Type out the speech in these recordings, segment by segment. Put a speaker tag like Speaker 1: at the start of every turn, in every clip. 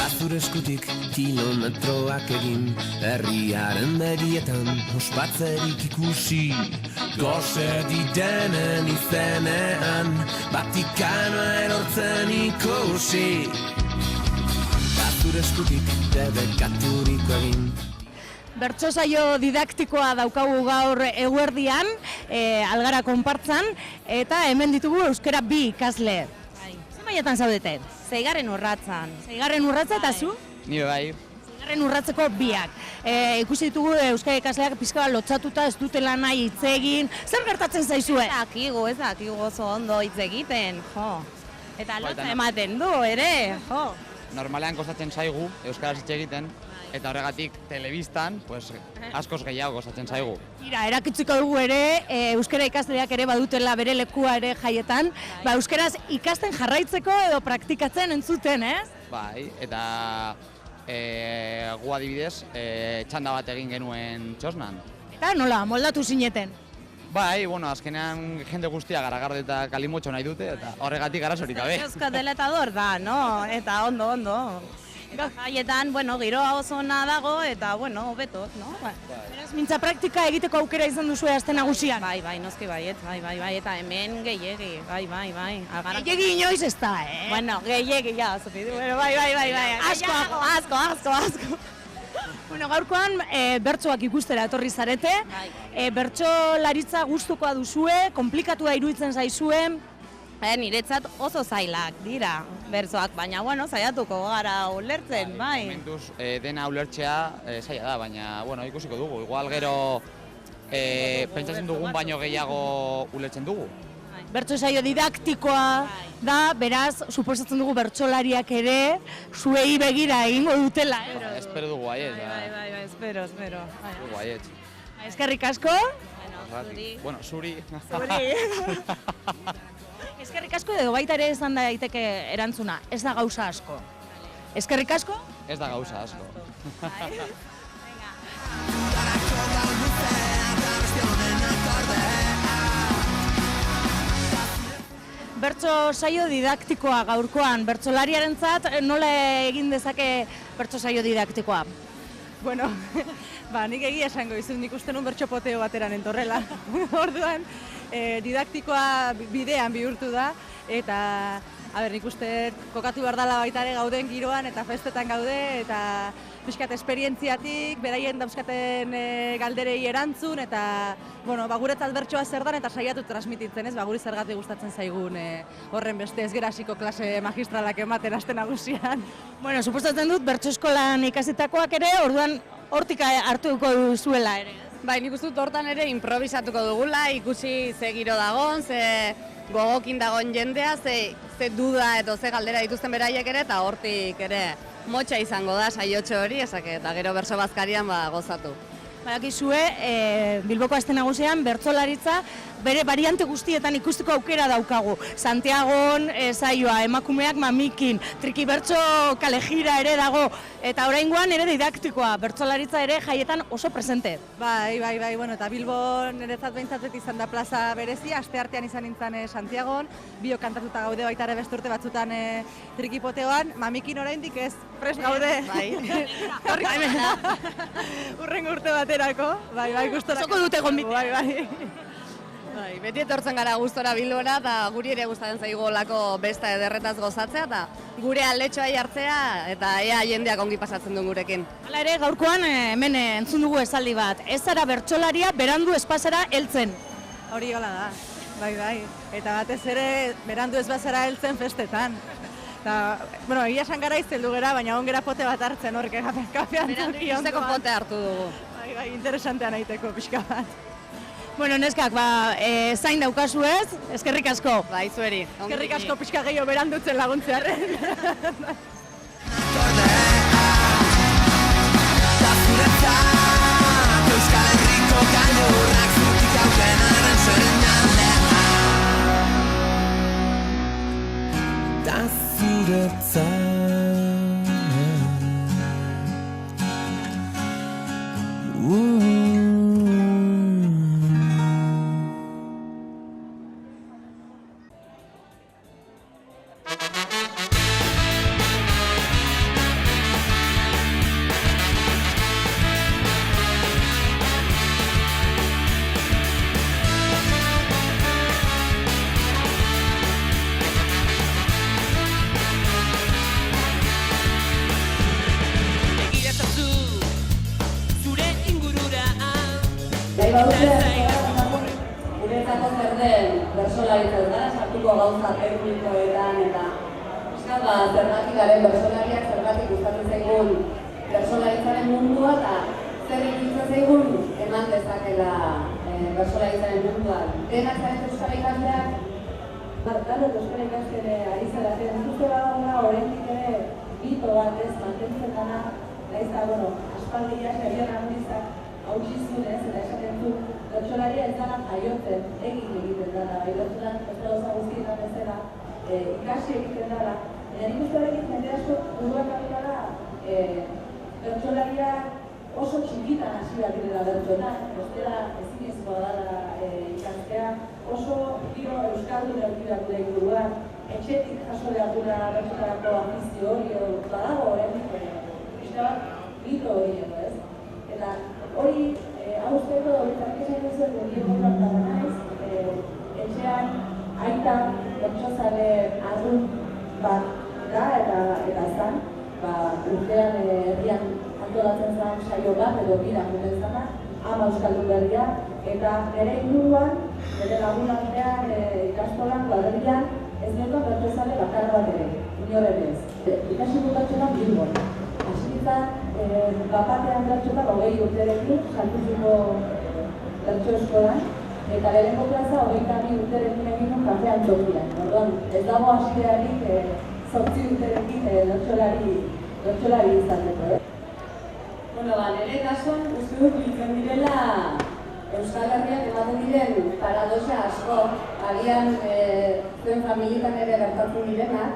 Speaker 1: Zure eskutik kilometroak egin, herriaren begietan ospatzerik ikusi. Gose didenen izenean, Vatikanoa erortzen ikusi. Zure eskutik debekaturiko egin.
Speaker 2: Bertso saio didaktikoa daukagu gaur eguerdian, Algara konpartzan, eta hemen ditugu euskara bi ikasle. Zer mailetan zaudete?
Speaker 3: 6. urratzan.
Speaker 2: 6. urratza eta zu?
Speaker 4: Ni bai.
Speaker 2: 6. urratzeko biak. Ikusi ditugu euskara ikasleak pixka bat lotsatuta, ez dutela nahi hitz egin. Zer gertatzen zaizue?
Speaker 3: Ez dakigu oso ondo hitz egiten, jo. Eta lotza
Speaker 4: Baita,
Speaker 3: ematen du, ere, jo.
Speaker 4: Normalean kostatzen zaigu euskaraz hitz egiten, eta horregatik telebistan, pues, askoz gehiago kostatzen zaigu.
Speaker 2: Tira, erakutsiko dugu ere, euskara ikasleak ere badutela bere lekua ere jaietan, euskaraz ikasten jarraitzeko edo praktikatzen entzuten, ez?
Speaker 4: Bai, eta gu adibidez, txanda bat egin genuen txosnan.
Speaker 2: Eta nola, moldatu zineten?
Speaker 4: Bai, bueno, azkenean jende guztia garagarde eta kalimotxo nahi dute, eta horregatik arazorik gabe.
Speaker 3: Euskadeletador da, no? Eta ondo. Jaietan, bueno, giroa oso ona dago, eta, bueno, hobeto, no?
Speaker 2: Beraz, mintza praktika egiteko aukera izan duzu aste nagusian?
Speaker 3: Bai, noski baiet, bai, eta hemen gehiegi, bai.
Speaker 2: Gehiegi inoiz ez da,
Speaker 3: Bueno, gehiegi, ja, zopi du, bai. Asko.
Speaker 2: Bueno, gaurkoan bertsoak ikustera etorri zarete, bertsolaritza gustukoa duzue, komplikatua iruditzen zaizue.
Speaker 3: Niretzat oso zailak dira bertsoak, baina, bueno, saiatuko gara ulertzen, bai.
Speaker 4: Momentuz, dena ulertzea zaila da, baina, bueno, ikusiko dugu. Igual gero pentsatzen dugun baino gehiago ulertzen dugu.
Speaker 2: Bertso saio didaktikoa da, beraz, suposatzen dugu bertsolariak ere zuei begira egingo dutela.
Speaker 4: Espero dugu aiet.
Speaker 3: Bai, espero.
Speaker 4: Dugu aiet.
Speaker 2: Eskerrik asko.
Speaker 4: Bueno, zuri.
Speaker 2: Eskerrik asko edo baita ere izan daiteke erantzuna, ez da gauza asko. Eskerrik asko?
Speaker 4: Ez da gauza asko.
Speaker 2: Bertso saio didaktikoa gaurkoan, bertsolariarentzat nola egin dezake bertso saio didaktikoa?
Speaker 5: Bueno, nik egia esango izun, nik uste nun bertso poteo bateran entorrela. Orduan, didaktikoa bidean bihurtu da, eta nik uste kokatu behar dela baita ere gauden giroan eta festetan gaude, eta pixkat esperientziatik, beraien dauzkaten galderei erantzun, eta guretzat bertsoa zer dan eta saiatu transmititzen, ez? Guri zergatik gustatzen zaigun horren beste ez gerasiko klase magistralak ematen aste nagusian.
Speaker 2: Bueno, suposatzen dut bertso eskolan ikasitakoak ere, orduan hortik hartuko duzuela ere.
Speaker 3: Bai, nik uste dut hortan ere improvisatuko dugula, ikusi ze giro dagon, ze gogokin dagoen jendea, ze duda edo ze galdera dituzten beraiek ere, eta hortik ere motxa izango da saiotxo hori, eta gero bertso bazkarian gozatu.
Speaker 2: Badakizue, Bilboko aste nagusian bertsolaritza bere variante guztietan ikusteko aukera daukagu. Santiagon saioa, emakumeak mamikin, triki bertso kalejira ere dago, eta oraingoan ere didaktikoa, bertsolaritza ere jaietan oso presente.
Speaker 5: Bai, eta Bilbon niretzat behintzat izan da plaza berezia, aste artean izan nintzen Santiagon, bio kantatuta gaude baita ere beste urte batzutan trikipoteoan, mamikin oraindik ez, prest gaude.
Speaker 3: Bai.
Speaker 5: Urrengo urte baterako, bai, gustora.
Speaker 2: Zoko dute gonbitea.
Speaker 3: Bai, beti etortzen gara gustora Bilbora, eta guri ere gustatzen zaigu olako besta ederretaz gozatzea, eta gure aldetxoa jartzea, eta ea jendeak ongi pasatzen duen gurekin.
Speaker 2: Hala ere, gaurkoan hemen entzun dugu esaldi bat, ez zara bertsolaria berandu espazara heltzen.
Speaker 5: Hori hola da, bai, eta batez ere berandu ez bazara heltzen festetan. Eta, egia esan gara izteldu gera, baina ongera pote bat hartzen horrek kafean zuki ondoan.
Speaker 3: Berandu pote hartu dugu.
Speaker 5: Bai, interesantean aiteko pixka bat.
Speaker 2: Bueno, neskak, zain daukazu ez, eskerrik asko.
Speaker 3: Bai, zueri.
Speaker 5: Eskerrik asko pixka gehiago berandutzen laguntzearen.
Speaker 1: Euskal Herriko gailurrak zutik aukenaren zeren da zuretzat.
Speaker 3: Guretzako zer den bertsolaritza ez gara sartuko gauza teknikoetan eta zergatik garen bertsolariak, zergatik gustatzen zaigun bertsolaritzaren mundua eta zer ikitzen zaigun eman dezakela bertsolaritzaren munduan. Denak zarete euskara ikasleak?
Speaker 5: Dano euskara ikasten ari zeratzen, uste badagoela oraindik ere mito bat ez mantentzen dana, nahiz eta, aspaldia Xabier Arnizak hautsizunez eta esaten du bertsolaria ez dana jaiotzen, egiten dara, bertsolan beste gauza guztietan bezala ikasi egiten dara. Nik uste horrekin jende asko buruak abitara bertsolaria oso txikitan hasi behar direla bertsotan, bestela ezinezkoa dara ikastea, oso giro euskaldun eduki behar dira inguruan, etxetik jaso behar dira bertsotarako afizio hori badago horrenik, mito hori edo ez. Eta hori, hau usteko horretak esan duzuen Diego Plantara naiz, etxean aita bertsozale arrun bat da eta zan, urtean herrian antolatzen zen saio bat edo biran guten zana, ama euskaldun berria, eta nire inguruan, nire lagun artean, ikastolan, kuadrilan, ez neukan bertsozale bakar bat ere, inoren ez. Ikasi gutatxonan Bilbon. Hasitzen, bapatean bertsotan 20 urterekin, Santuzuko bertso eskolan, eta lehenengo plaza 22 urterekin egin duen kafean tokian. Orduan, ez dago hasierarik 8 urterekin bertsolari izateko.
Speaker 3: Nire kasuan uste dut biltzen direla Euskal Herriak ematen diren paradoxa asko, agian zuen familietan ere gertatzen direnak,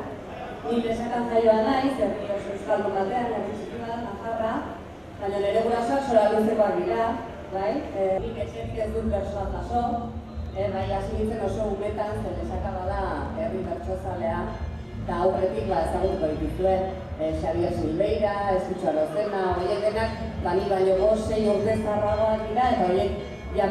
Speaker 3: ni lesakan jaioa naiz, herri oso euskaldun batean, herri txiki bat, Nafarra, baina nire gurasoak zoraluzekoak dira, bai? Nik etxetik ez dut bertsoa jaso, bai hasi nintzen oso umetan, zer lesaka bada herri bertsozalea, eta aurretik ezagutuko dituzue, Xabier Silveira, Eskutxo Arozena, horiek denak, bani baino 5-6 urte zaharragoak dira, eta horiek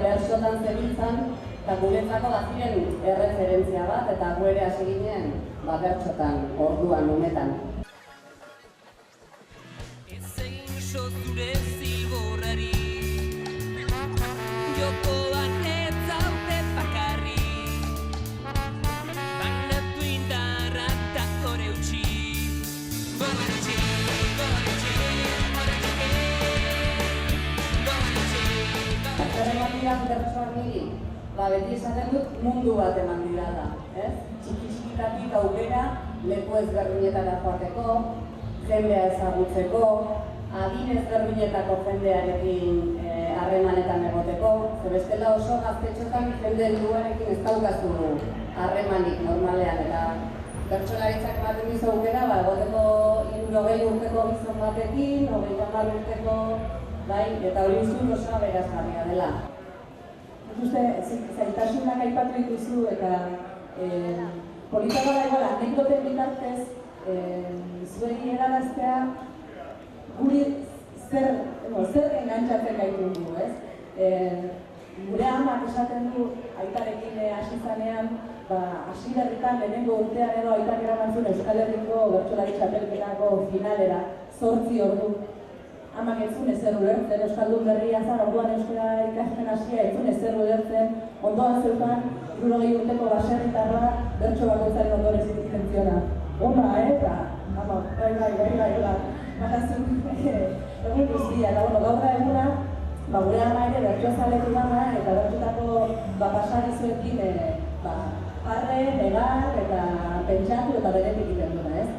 Speaker 3: bertsotan zebiltzan, eta guretzako baziren erreferentzia bat, eta gu ere hasi ginen bertsotan, orduan, umetan.
Speaker 1: Ez egin zure zilborrari, jokoan ez zaute bakarri, banatu indarra eta hore utzi.
Speaker 3: Bertsoak niri, beti esaten dut mundu bat eman dira, txiki-txikitatik aukera, leku ezberdinetara joateko, jendea ezagutzeko, adin ezberdinetako jendearekin harremanetan egoteko, bestela oso gaztetxotan jende helduarekin ez daukazu harremanik normalean, eta bertsolaritzak ematen dizu aukera, egoteko 60 urteko gizon batekin, 30 urteko, eta hori uste oso aberasgarria dela.
Speaker 5: Uste, zaitasunak aipatu dituzu eta polita bada igual anekdoten bitartez zuegi eraraztea guri zer engantzatzen gaitu dugu, ez? Gure amak esaten du aitarekin hasi zanean, hasi berritan lehenengo urtean edo aitak eramantzun Euskal Herriko bertsolari txapelketako finalera 8 ordu. Amak ez zuen ezer ulertzen, euskaldun berria zan, orduan euskara ikasten hasia ez zuen ezer ulertzen, ondoan zeukan 60 urteko baserritarra bertso bakoitzaren ondoren zitzen ziona. Ona, eta, ama, bai, bakazun, egun guztia, eta gaur da eguna, gure ama ere bertso zaletu dana, eta bertxotako pasarizuekin jarre, negar, eta pentsatu eta beretik egiten duna, ez?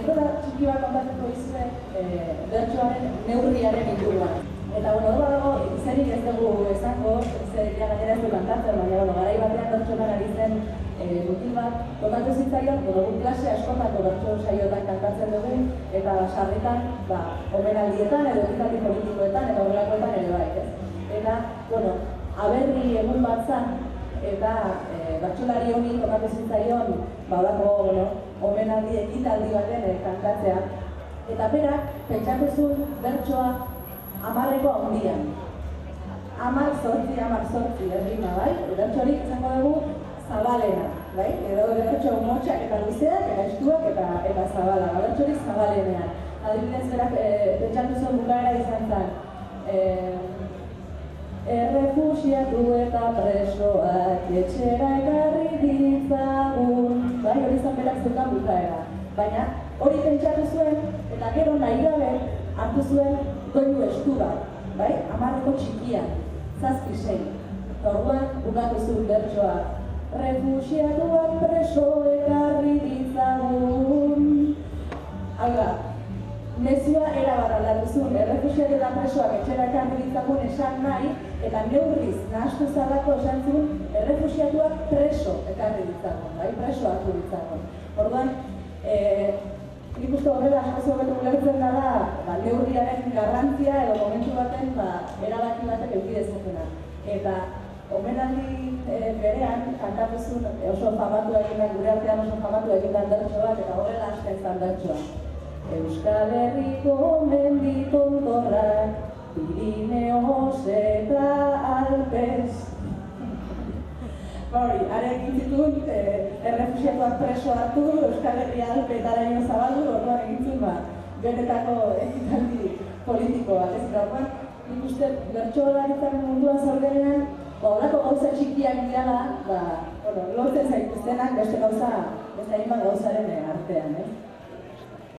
Speaker 5: Txiki bat kontatuko izuek bertsoaren neurriaren inguruan. Eta hor dago, izenik ez dugu esango, gainera ez du kantatzen, baina garai batean bertsoan ari zen mutil bat kontatu zitzaion, guk klase askotako bertso saioetan kantatzen dugu, eta sarritan omenaldietan edo ekitaldi politikoetan eta horrelakoetan ere bai, ez? Eta, aberri egun bat zen, eta bertsolari honi kontatu zitzaion, omenaldi ekitaldi baten kantatzea. Eta berak, pentsatu zuen bertsoa 10ko handian.
Speaker 6: 10-zortzi errima, bai? Bertso hori izango dugu zabalena, bai? Edo bertso motxak eta luzeak, eta estuak eta zabala, bertso hori zabalenean. Adibidez, berak, pentsatu zuen bukaera izan zen. Errefuxiatu eta presoak etxera ekarri ditzagun, bai? Hori izan berak zeukan bukaera. Baina hori pentsatu zuen, eta gero nahi gabe hartu zuen doinu estu bat, bai? 10ko txikia, 7-6. Orduan bukatu zuen bertsoa. Refuxiatuak preso ekarri ditzagun. Hau da, mezua erabat aldatu zuen, errefuxiatu eta presoak etxera ekarri ditzagun esan nahi, eta neurriz nahastu zarrako esan zuen, errefuxiatuak preso ekarri ditzagun, bai? Preso hartu ditzagun. Orduan, nik uste horrela asko hobeto ulertzen da neurriaren garrantzia edo momentu baten erabaki batek eduki dezakena. Eta omenaldi berean kantatu zuen oso famatu eginak, gure artean oso famatu eginak bertso bat, eta horrela hasten zan bertsoa. Euskal Herriko mendi tontorrak, Pirineos eta Alpes. Hori, are egin zituen, errefuxiatuak preso hartu, Euskal Herria Alpetaraino zabaldu, orduan egin zuen, benetako ekitaldi politikoa. Ez da, nik uste bertsolaritzaren munduan zaudenean, horako gauza txikiak dirala, lortzen zaituztenak beste hainbat gauzaren artean, ez?